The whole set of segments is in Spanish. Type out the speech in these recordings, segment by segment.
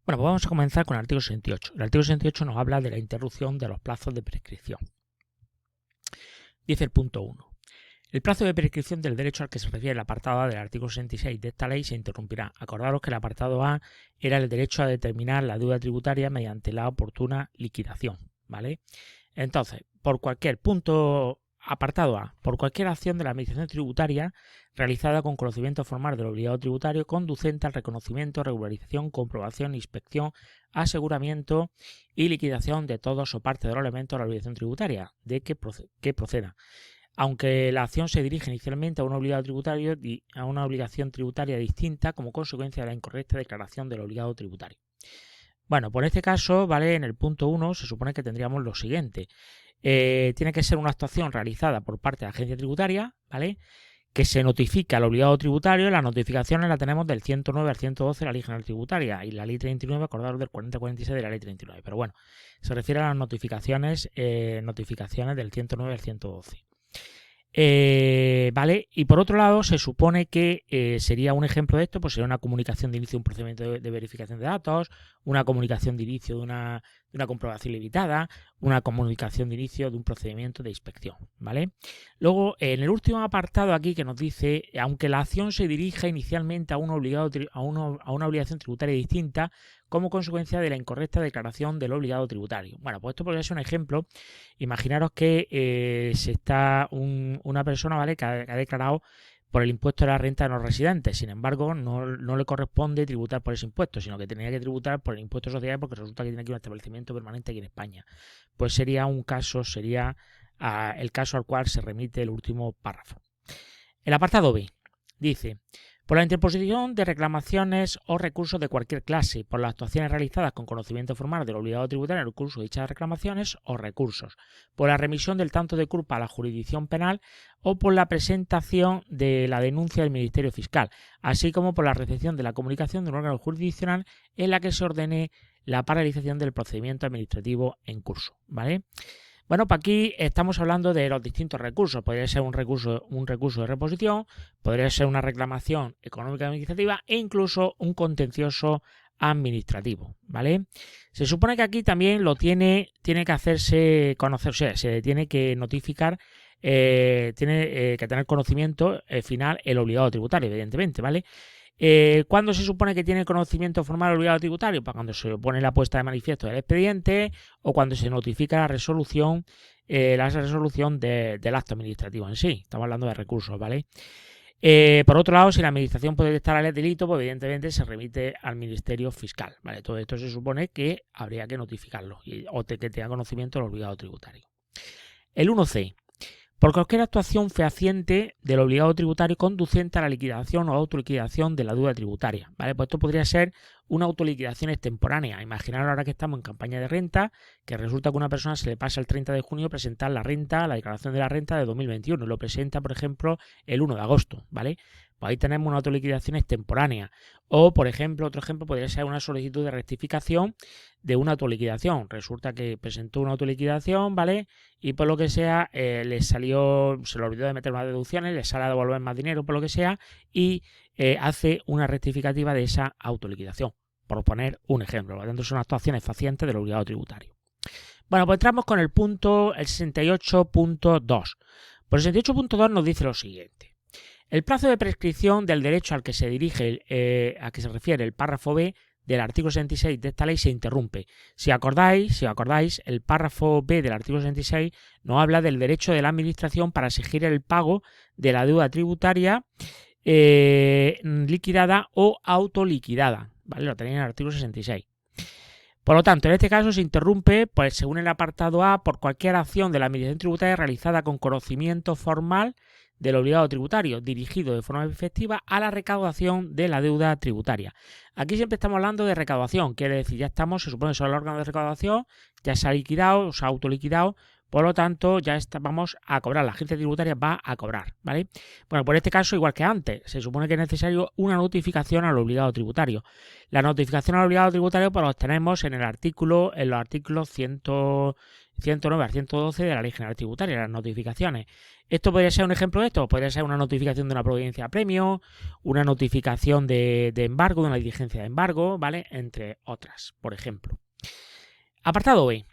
Bueno, pues vamos a comenzar con el artículo 68. El artículo 68 nos habla de la interrupción de los plazos de prescripción. Dice el punto 1. El plazo de prescripción del derecho al que se refiere el apartado A del artículo 66 de esta ley se interrumpirá. Acordaros que el apartado A era el derecho a determinar la deuda tributaria mediante la oportuna liquidación, ¿vale? Entonces, por cualquier apartado A, por cualquier acción de la administración tributaria realizada con conocimiento formal del obligado tributario conducente al reconocimiento, regularización, comprobación, inspección, aseguramiento y liquidación de todos o parte de los elementos de la obligación tributaria de que proceda. Aunque la acción se dirige inicialmente a un obligado tributario y a una obligación tributaria distinta como consecuencia de la incorrecta declaración del obligado tributario. Bueno, por este caso, ¿vale? En el punto 1 se supone que tendríamos lo siguiente. Tiene que ser una actuación realizada por parte de la agencia tributaria, ¿vale? Que se notifica al obligado tributario. Las notificaciones las tenemos del 109 al 112 de la Ley General Tributaria y la Ley 39, acordaros del 40-46 de la Ley 39. Pero bueno, se refiere a las notificaciones del 109 al 112. ¿Vale? Y por otro lado, se supone que sería un ejemplo de esto, pues sería una comunicación de inicio de un procedimiento de verificación de datos, una comunicación de inicio de una comprobación limitada, una comunicación de inicio de un procedimiento de inspección, ¿vale? Luego, en el último apartado aquí que nos dice, aunque la acción se dirija inicialmente a una obligación tributaria distinta, como consecuencia de la incorrecta declaración del obligado tributario. Bueno, pues esto podría ser un ejemplo. Imaginaros que una persona, ¿vale?, que ha declarado por el impuesto de la renta de los residentes. Sin embargo, no le corresponde tributar por ese impuesto, sino que tenía que tributar por el impuesto de sociedades porque resulta que tiene aquí un establecimiento permanente aquí en España. Pues sería el caso al cual se remite el último párrafo. El apartado B dice: por la interposición de reclamaciones o recursos de cualquier clase, por las actuaciones realizadas con conocimiento formal del obligado tributario en el curso de dichas reclamaciones o recursos, por la remisión del tanto de culpa a la jurisdicción penal o por la presentación de la denuncia del Ministerio Fiscal, así como por la recepción de la comunicación de un órgano jurisdiccional en la que se ordene la paralización del procedimiento administrativo en curso, ¿vale? Bueno, pues aquí estamos hablando de los distintos recursos. Podría ser un recurso de reposición, podría ser una reclamación económica administrativa e incluso un contencioso administrativo, ¿vale? Se supone que aquí también tiene que hacerse conocer, o sea, se tiene que notificar, tiene que tener conocimiento final el obligado tributario, evidentemente, ¿vale? ¿Cuándo se supone que tiene conocimiento formal el obligado tributario? Pues cuando se pone la puesta de manifiesto del expediente o cuando se notifica la resolución del acto administrativo en sí. Estamos hablando de recursos, ¿vale? Por otro lado, si la administración puede detectar el delito, pues evidentemente se remite al Ministerio Fiscal, ¿vale? Todo esto se supone que habría que notificarlo o que tenga conocimiento del obligado tributario. El 1C. Por cualquier actuación fehaciente del obligado tributario conducente a la liquidación o autoliquidación de la deuda tributaria, ¿vale? Pues esto podría ser una autoliquidación extemporánea. Imaginaros ahora que estamos en campaña de renta, que resulta que a una persona se le pasa el 30 de junio presentar la declaración de la renta de 2021, y lo presenta, por ejemplo, el 1 de agosto, ¿vale? Pues ahí tenemos una autoliquidación extemporánea. O, por ejemplo, otro ejemplo podría ser una solicitud de rectificación de una autoliquidación. Resulta que presentó una autoliquidación, ¿vale? Y por lo que sea, se le olvidó de meter unas deducciones, le sale a devolver más dinero, por lo que sea, y hace una rectificativa de esa autoliquidación, por poner un ejemplo. Por lo tanto, son actuaciones facientes del obligado tributario. Bueno, pues entramos con el 68.2. Por el 68.2 nos dice lo siguiente. El plazo de prescripción del derecho al que se refiere el párrafo B del artículo 66 de esta ley se interrumpe. Si os acordáis, el párrafo B del artículo 66 nos habla del derecho de la administración para exigir el pago de la deuda tributaria liquidada o autoliquidada, ¿vale? Lo tenéis en el artículo 66. Por lo tanto, en este caso se interrumpe, pues según el apartado A, por cualquier acción de la administración tributaria realizada con conocimiento formal del obligado tributario, dirigido de forma efectiva a la recaudación de la deuda tributaria. Aquí siempre estamos hablando de recaudación, quiere decir, se supone que son el órgano de recaudación, ya se ha liquidado, se ha autoliquidado, por lo tanto ya vamos a cobrar, la agencia tributaria va a cobrar, ¿vale? Bueno, por este caso, igual que antes, se supone que es necesario una notificación al obligado tributario. La notificación al obligado tributario pues los tenemos en los artículos 109 al 112 de la Ley General Tributaria, las notificaciones. ¿Esto podría ser un ejemplo de esto? Podría ser una notificación de una providencia a premio, una notificación de embargo, de una diligencia de embargo, ¿vale? Entre otras, por ejemplo. Apartado B.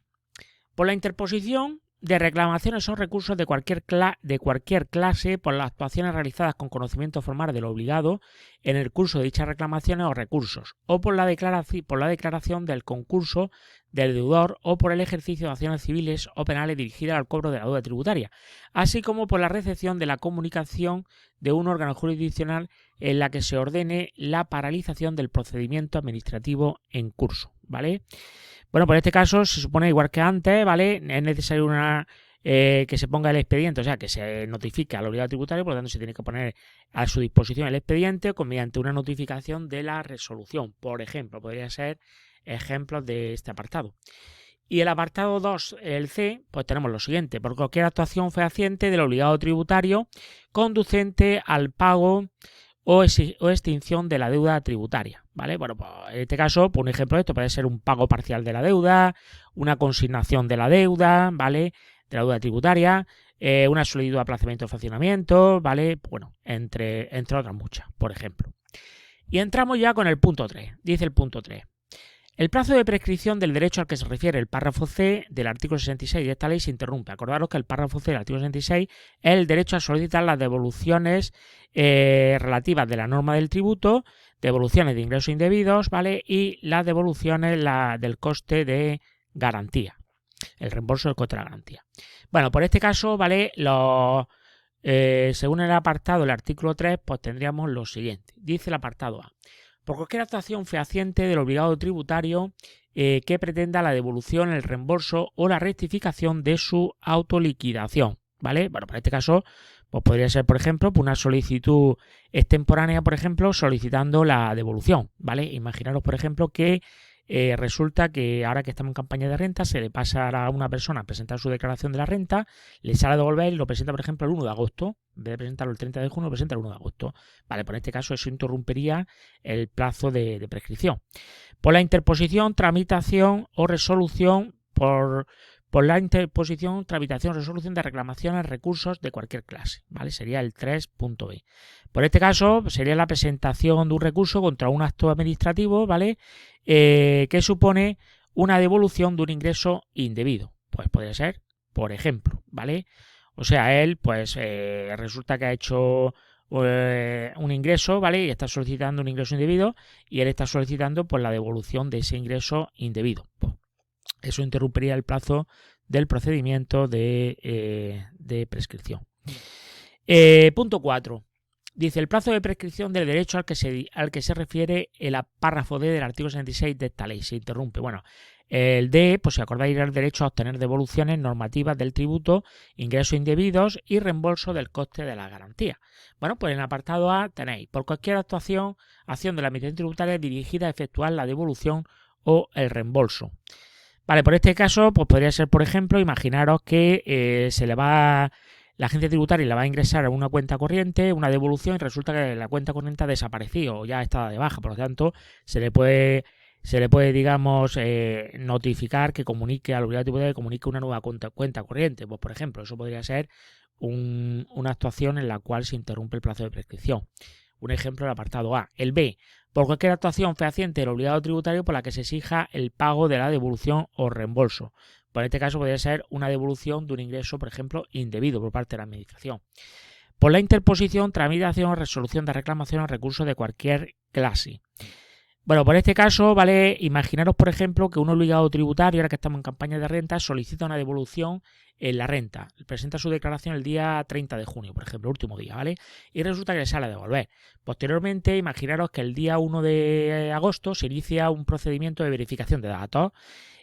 Por la interposición de reclamaciones o recursos de cualquier clase por las actuaciones realizadas con conocimiento formal del obligado en el curso de dichas reclamaciones o recursos, o por la declaración del concurso del deudor o por el ejercicio de acciones civiles o penales dirigidas al cobro de la deuda tributaria, así como por la recepción de la comunicación de un órgano jurisdiccional en la que se ordene la paralización del procedimiento administrativo en curso, ¿vale? Bueno, por este caso se supone igual que antes, ¿vale? Es necesario que se ponga el expediente, o sea, que se notifique al obligado tributario, por lo tanto se tiene que poner a su disposición el expediente mediante una notificación de la resolución. Por ejemplo, podría ser ejemplos de este apartado. Y el apartado 2, el C, pues tenemos lo siguiente: por cualquier actuación fehaciente del obligado tributario conducente al pago o extinción de la deuda tributaria, ¿vale? Bueno, pues en este caso, por un ejemplo de esto puede ser un pago parcial de la deuda, una consignación de la deuda, ¿vale? De la deuda tributaria, una solicitud de aplazamiento de fraccionamiento, ¿vale? Bueno, entre otras muchas, por ejemplo. Y entramos ya con el punto 3. Dice el punto 3. El plazo de prescripción del derecho al que se refiere el párrafo C del artículo 66 de esta ley se interrumpe. Acordaros que el párrafo C del artículo 66 es el derecho a solicitar las devoluciones relativas de la norma del tributo, devoluciones de ingresos indebidos, ¿vale? Y las devoluciones del coste de garantía, el reembolso del coste de la garantía. Bueno, por este caso, ¿vale? Según el apartado del artículo 3, pues tendríamos lo siguiente. Dice el apartado A: por cualquier actuación fehaciente del obligado tributario que pretenda la devolución, el reembolso o la rectificación de su autoliquidación, ¿vale? Bueno, para este caso, pues podría ser, por ejemplo, una solicitud extemporánea, por ejemplo, solicitando la devolución, ¿vale? Imaginaros, por ejemplo, que resulta que ahora que estamos en campaña de renta, se le pasa a una persona a presentar su declaración de la renta, le sale a devolver y lo presenta, por ejemplo, el 1 de agosto. En vez de presentarlo el 30 de junio, lo presenta el 1 de agosto. Vale, por este caso eso interrumpiría el plazo de prescripción. Por la interposición, tramitación o resolución, por la interposición, tramitación, resolución de reclamaciones, recursos de cualquier clase, ¿vale? Sería el 3.b. Por este caso, sería la presentación de un recurso contra un acto administrativo, ¿vale? Que supone una devolución de un ingreso indebido. Pues podría ser, por ejemplo, ¿vale? O sea, él, pues, resulta que ha hecho un ingreso, ¿vale? Y está solicitando un ingreso indebido y él está solicitando, pues, la devolución de ese ingreso indebido. Pues, eso interrumpiría el plazo del procedimiento de prescripción. Punto 4. Dice: el plazo de prescripción del derecho al que se refiere el párrafo D del artículo 66 de esta ley se interrumpe. Bueno, el D, pues si acordáis, era el derecho a obtener devoluciones normativas del tributo, ingresos indebidos y reembolso del coste de la garantía. Bueno, pues en el apartado A tenéis: por cualquier acción de la administración tributaria dirigida a efectuar la devolución o el reembolso. Vale, por este caso, pues podría ser, por ejemplo, imaginaros que la agencia tributaria le va a ingresar a una cuenta corriente una devolución y resulta que la cuenta corriente ha desaparecido o ya está de baja, por lo tanto se le puede, digamos, notificar que comunique al obligado tributario, que comunique una nueva cuenta corriente. Pues, por ejemplo, eso podría ser una actuación en la cual se interrumpe el plazo de prescripción. Un ejemplo del apartado A. El B: por cualquier actuación fehaciente del obligado tributario por la que se exija el pago de la devolución o reembolso. Por este caso podría ser una devolución de un ingreso, por ejemplo, indebido por parte de la administración. Por la interposición, tramitación o resolución de reclamación o recursos de cualquier clase. Bueno, por este caso, ¿vale? Imaginaros, por ejemplo, que un obligado tributario, ahora que estamos en campaña de renta, solicita una devolución en la renta. Presenta su declaración el día 30 de junio, por ejemplo, último día, ¿vale? Y resulta que le sale a devolver. Posteriormente, imaginaros que el día 1 de agosto se inicia un procedimiento de verificación de datos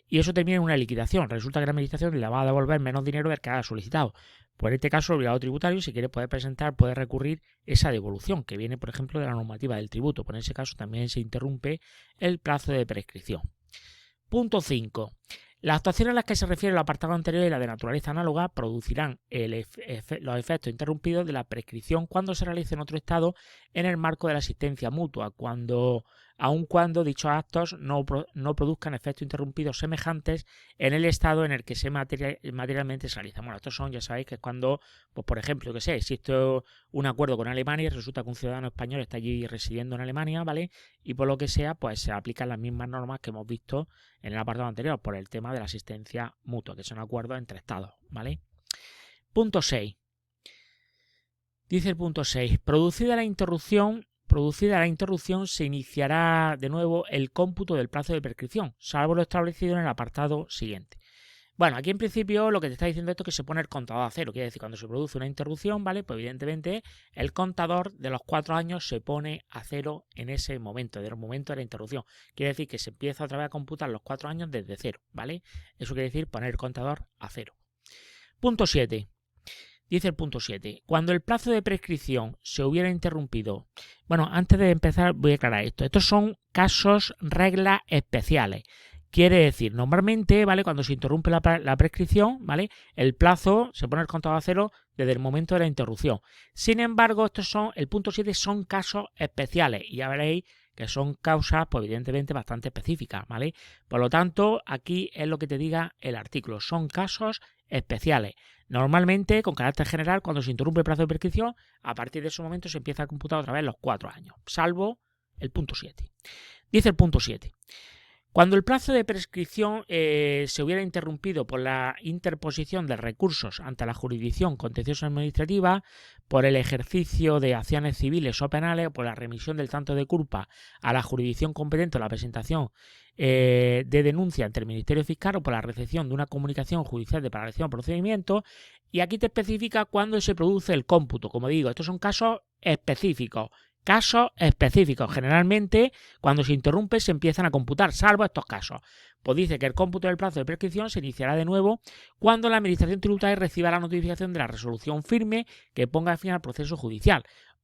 y eso termina en una liquidación. Resulta que la administración le va a devolver menos dinero del que ha solicitado. Por este caso, el obligado tributario, si quiere, puede recurrir esa devolución, que viene, por ejemplo, de la normativa del tributo. Por ese caso también se interrumpe el plazo de prescripción. Punto 5. Las actuaciones a las que se refiere el apartado anterior y la de naturaleza análoga producirán los efectos interrumpidos de la prescripción cuando se realice en otro estado en el marco de la asistencia mutua, aun cuando dichos actos no produzcan efectos interrumpidos semejantes en el estado en el que se materialmente se realizan. Bueno, estos son, ya sabéis, que es cuando, pues por ejemplo, que sé, existe un acuerdo con Alemania y resulta que un ciudadano español está allí residiendo en Alemania, ¿vale? Y por lo que sea, pues se aplican las mismas normas que hemos visto en el apartado anterior, por el tema de la asistencia mutua, que son acuerdos entre estados, ¿vale? Punto 6. Dice el punto 6. Producida la interrupción, se iniciará de nuevo el cómputo del plazo de prescripción, salvo lo establecido en el apartado siguiente. Bueno, aquí en principio lo que te está diciendo esto es que se pone el contador a cero. Quiere decir, cuando se produce una interrupción, ¿vale? Pues evidentemente el contador de los 4 años se pone a cero en ese momento, del momento de la interrupción. Quiere decir que se empieza otra vez a computar los 4 años desde cero, ¿vale? Eso quiere decir poner el contador a cero. Punto 7. Dice el punto 7. Cuando el plazo de prescripción se hubiera interrumpido. Bueno, antes de empezar voy a aclarar esto. Estos son casos, reglas especiales. Quiere decir, normalmente, ¿vale? Cuando se interrumpe la prescripción, ¿vale? El plazo se pone el contador a cero desde el momento de la interrupción. Sin embargo, el punto 7 son casos especiales y ya veréis que son causas, pues evidentemente bastante específicas, ¿vale? Por lo tanto, aquí es lo que te diga el artículo, son casos especiales. Normalmente, con carácter general, cuando se interrumpe el plazo de prescripción, a partir de ese momento se empieza a computar otra vez los 4 años, salvo el punto 7. Dice el punto 7. Cuando el plazo de prescripción se hubiera interrumpido por la interposición de recursos ante la jurisdicción contencioso administrativa, por el ejercicio de acciones civiles o penales, o por la remisión del tanto de culpa a la jurisdicción competente o la presentación de denuncia ante el Ministerio Fiscal o por la recepción de una comunicación judicial de paralización del procedimiento, y aquí te especifica cuándo se produce el cómputo. Como digo, estos son casos específicos. Generalmente, cuando se interrumpe, se empiezan a computar, salvo estos casos. Pues dice que el cómputo del plazo de prescripción se iniciará de nuevo cuando la Administración Tributaria reciba la notificación de la resolución firme que ponga fin al proceso judicial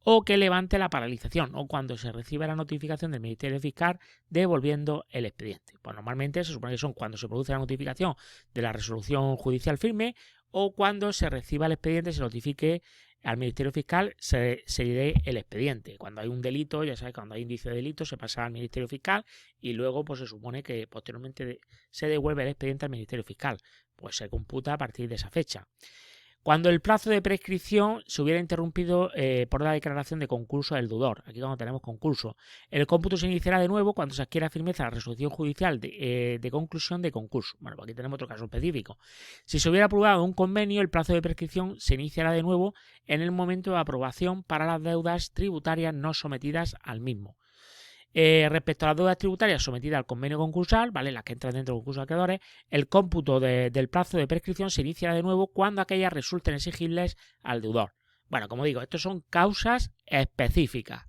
o que levante la paralización, o cuando se reciba la notificación del Ministerio Fiscal devolviendo el expediente. Pues normalmente se supone que son cuando se produce la notificación de la resolución judicial firme o cuando se reciba el expediente y se notifique al Ministerio Fiscal, se dé el expediente. Cuando hay un delito, ya sabes, cuando hay indicio de delito, se pasa al Ministerio Fiscal y luego pues se supone que posteriormente se devuelve el expediente al Ministerio Fiscal. Pues se computa a partir de esa fecha. Cuando el plazo de prescripción se hubiera interrumpido por la declaración de concurso del deudor, aquí cuando tenemos concurso, el cómputo se iniciará de nuevo cuando se adquiera firmeza la resolución judicial de conclusión de concurso. Bueno, pues aquí tenemos otro caso específico. Si se hubiera aprobado un convenio, el plazo de prescripción se iniciará de nuevo en el momento de aprobación para las deudas tributarias no sometidas al mismo. Respecto a las deudas tributarias sometidas al convenio concursal, ¿vale? Las que entran dentro del concurso de acreedores, el cómputo del plazo de prescripción se inicia de nuevo cuando aquellas resulten exigibles al deudor. Bueno, como digo, estos son causas específicas.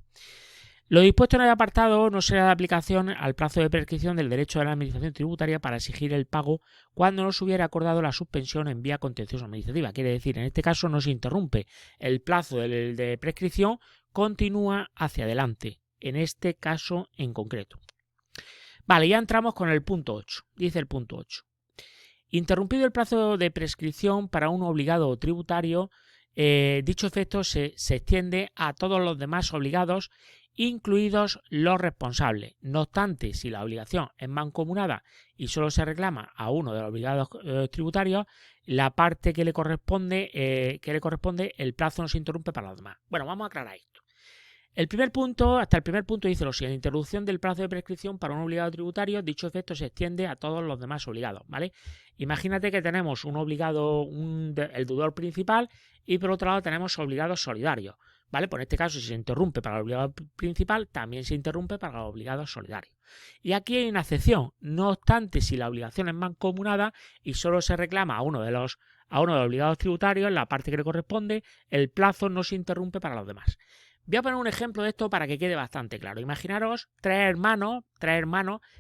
Lo dispuesto en el apartado no será de aplicación al plazo de prescripción del derecho de la Administración Tributaria para exigir el pago cuando no se hubiera acordado la suspensión en vía contencioso administrativa. Quiere decir, en este caso no se interrumpe. El plazo de prescripción continúa hacia adelante. En este caso en concreto. Vale, ya entramos con el punto 8. Dice el punto 8. Interrumpido el plazo de prescripción para un obligado tributario, dicho efecto se extiende a todos los demás obligados, incluidos los responsables. No obstante, si la obligación es mancomunada y solo se reclama a uno de los obligados tributarios, la parte que le corresponde, el plazo no se interrumpe para los demás. Bueno, vamos a aclarar esto. Hasta el primer punto dice lo siguiente: interrupción del plazo de prescripción para un obligado tributario, dicho efecto se extiende a todos los demás obligados, ¿vale? Imagínate que tenemos un obligado, el deudor principal, y por otro lado tenemos obligados solidarios, ¿vale? Pues en este caso, si se interrumpe para el obligado principal, también se interrumpe para los obligados solidarios. Y aquí hay una excepción, no obstante, si la obligación es mancomunada y solo se reclama a uno de los obligados tributarios, la parte que le corresponde, el plazo no se interrumpe para los demás. Voy a poner un ejemplo de esto para que quede bastante claro. Imaginaros tres hermanos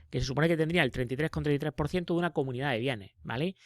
que se supone que tendrían el 33,33% de una comunidad de bienes, ¿vale?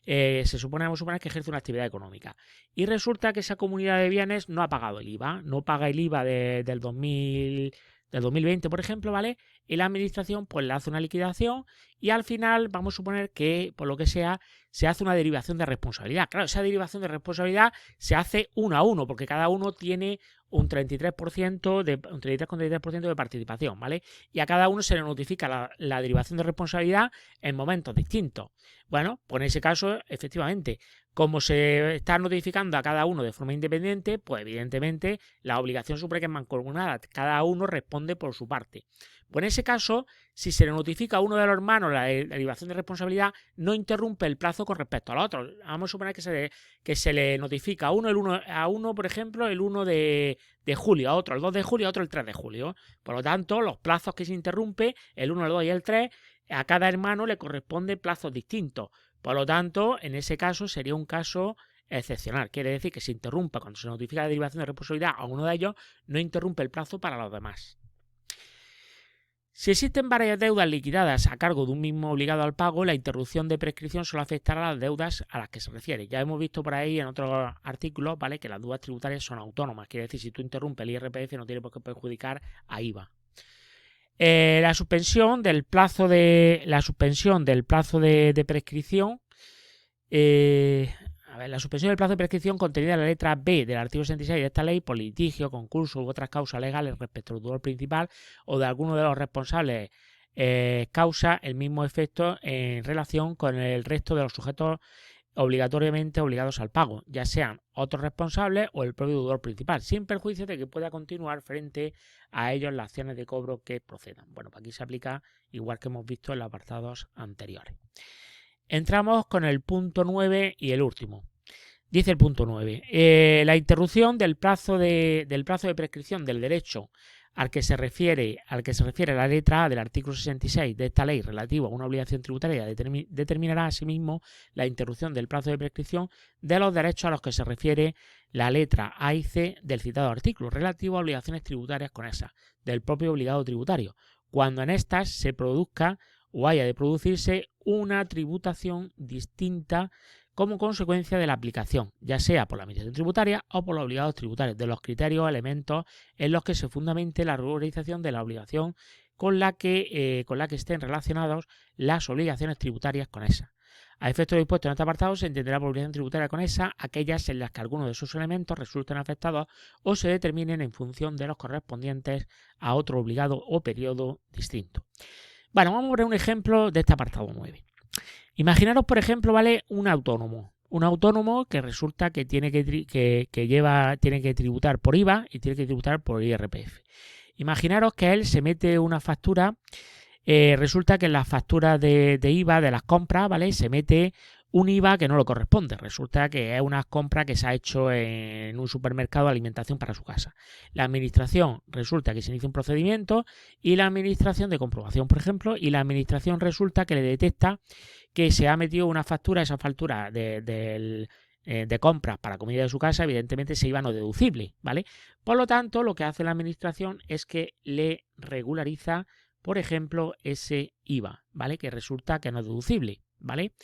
Vamos a suponer que ejerce una actividad económica. Y resulta que esa comunidad de bienes no ha pagado el IVA, no paga el IVA del 2000, del 2020, por ejemplo, ¿vale? Y la administración pues le hace una liquidación y al final vamos a suponer que, por lo que sea, se hace una derivación de responsabilidad. Claro, esa derivación de responsabilidad se hace 1 a 1, porque cada uno tiene un 33% un 33,33% de participación, ¿vale? Y a cada uno se le notifica la derivación de responsabilidad en momentos distintos. Bueno, pues en ese caso, efectivamente, como se está notificando a cada uno de forma independiente, pues evidentemente la obligación supone que es mancomunada, cada uno responde por su parte. Pues en ese caso, si se le notifica a uno de los hermanos la derivación de responsabilidad, no interrumpe el plazo con respecto al otro. Vamos a suponer que se le notifica a uno, por ejemplo, el 1 de julio, a otro el 2 de julio, a otro el 3 de julio. Por lo tanto, los plazos que se interrumpe, el 1, el 2 y el 3, a cada hermano le corresponden plazos distintos. Por lo tanto, en ese caso sería un caso excepcional. Quiere decir que se interrumpa cuando se notifica la derivación de responsabilidad a uno de ellos, no interrumpe el plazo para los demás. Si existen varias deudas liquidadas a cargo de un mismo obligado al pago, la interrupción de prescripción solo afectará a las deudas a las que se refiere. Ya hemos visto por ahí en otros artículos, ¿vale?, que las deudas tributarias son autónomas. Quiere decir, si tú interrumpes el IRPF no tiene por qué perjudicar a IVA. La suspensión del plazo de prescripción. La suspensión del plazo de prescripción contenida en la letra B del artículo 66 de esta ley por litigio, concurso u otras causas legales respecto al deudor principal o de alguno de los responsables causa el mismo efecto en relación con el resto de los sujetos obligatoriamente obligados al pago, ya sean otros responsables o el propio deudor principal, sin perjuicio de que pueda continuar frente a ellos las acciones de cobro que procedan. Bueno, pues aquí se aplica igual que hemos visto en los apartados anteriores. Entramos con el punto 9 y el último. Dice el punto 9. La interrupción del plazo de prescripción del derecho al que se refiere la letra A del artículo 66 de esta ley relativo a una obligación tributaria determinará asimismo la interrupción del plazo de prescripción de los derechos a los que se refiere la letra A y C del citado artículo relativo a obligaciones tributarias conexas del propio obligado tributario, cuando en estas se produzca o haya de producirse una tributación distinta como consecuencia de la aplicación, ya sea por la administración tributaria o por los obligados tributarios, de los criterios o elementos en los que se fundamente la regularización de la obligación con la que estén relacionados las obligaciones tributarias conexas. A efectos dispuestos en este apartado se entenderá por obligación tributaria conexa aquellas en las que algunos de sus elementos resulten afectados o se determinen en función de los correspondientes a otro obligado o periodo distinto. Bueno, vamos a ver un ejemplo de este apartado 9. Imaginaros, por ejemplo, ¿vale?, un autónomo que resulta que tiene que tributar por IVA y tiene que tributar por IRPF. Imaginaros que él se mete una factura, resulta que en las facturas de IVA de las compras, ¿vale?, se mete un IVA que no le corresponde. Resulta que es una compra que se ha hecho en un supermercado de alimentación para su casa. La administración resulta que se inicia un procedimiento y la administración de comprobación, por ejemplo, y la administración resulta que le detecta que se ha metido una factura, esa factura de compras para comida de su casa, evidentemente ese IVA no deducible, ¿vale? Por lo tanto, lo que hace la administración es que le regulariza, por ejemplo, ese IVA, ¿vale?, que resulta que no es deducible, ¿vale?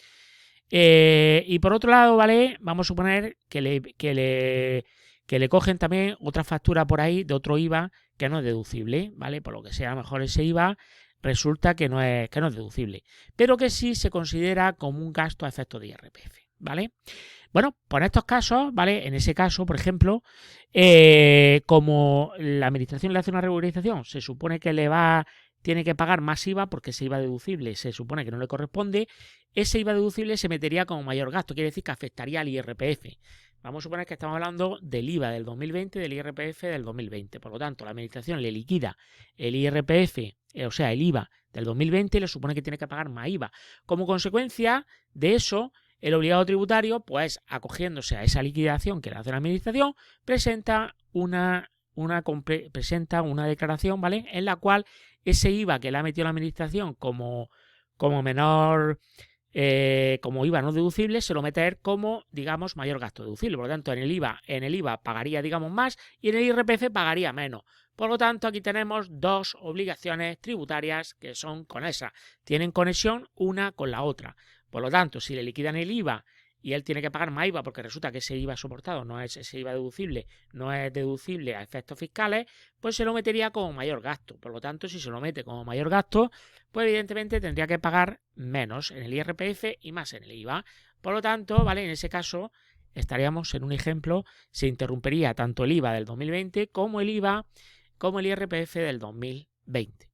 Y por otro lado, ¿vale?, vamos a suponer que le cogen también otra factura por ahí de otro IVA que no es deducible, ¿vale? Por lo que sea, a lo mejor ese IVA resulta que no es deducible, pero que sí se considera como un gasto a efectos de IRPF, ¿vale? Bueno, pues en estos casos, ¿vale?, en ese caso, por ejemplo, como la administración le hace una regularización, se supone que tiene que pagar más IVA porque ese IVA deducible se supone que no le corresponde, ese IVA deducible se metería como mayor gasto, quiere decir que afectaría al IRPF. Vamos a suponer que estamos hablando del IVA del 2020 y del IRPF del 2020. Por lo tanto, la administración le liquida el IRPF, o sea, el IVA del 2020 y le supone que tiene que pagar más IVA. Como consecuencia de eso, el obligado tributario, pues acogiéndose a esa liquidación que le hace la administración, presenta una declaración, ¿vale?, en la cual ese IVA que le ha metido la administración como menor, como IVA no deducible, se lo mete como, digamos, mayor gasto deducible. Por lo tanto, en el IVA pagaría, digamos, más y en el IRPF pagaría menos. Por lo tanto, aquí tenemos dos obligaciones tributarias que son conexas, tienen conexión una con la otra. Por lo tanto, si le liquidan el IVA y él tiene que pagar más IVA porque resulta que ese IVA soportado no es ese IVA deducible, no es deducible a efectos fiscales, pues se lo metería como mayor gasto. Por lo tanto, si se lo mete como mayor gasto, pues evidentemente tendría que pagar menos en el IRPF y más en el IVA. Por lo tanto, ¿vale? En ese caso estaríamos en un ejemplo, se interrumpería tanto el IVA del 2020 como el IRPF del 2020.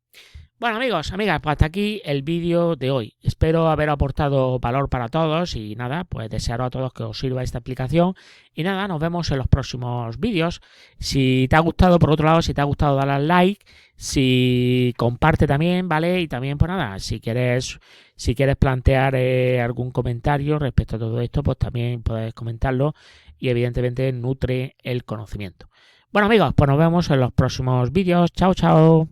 Bueno, amigos, amigas, pues hasta aquí el vídeo de hoy. Espero haber aportado valor para todos y nada, pues desearos a todos que os sirva esta aplicación. Y nada, nos vemos en los próximos vídeos. Si te ha gustado, por otro lado, si te ha gustado, dale al like. Si comparte también, ¿vale? Y también, pues nada, si quieres plantear algún comentario respecto a todo esto, pues también puedes comentarlo y evidentemente nutre el conocimiento. Bueno, amigos, pues nos vemos en los próximos vídeos. Chao, chao.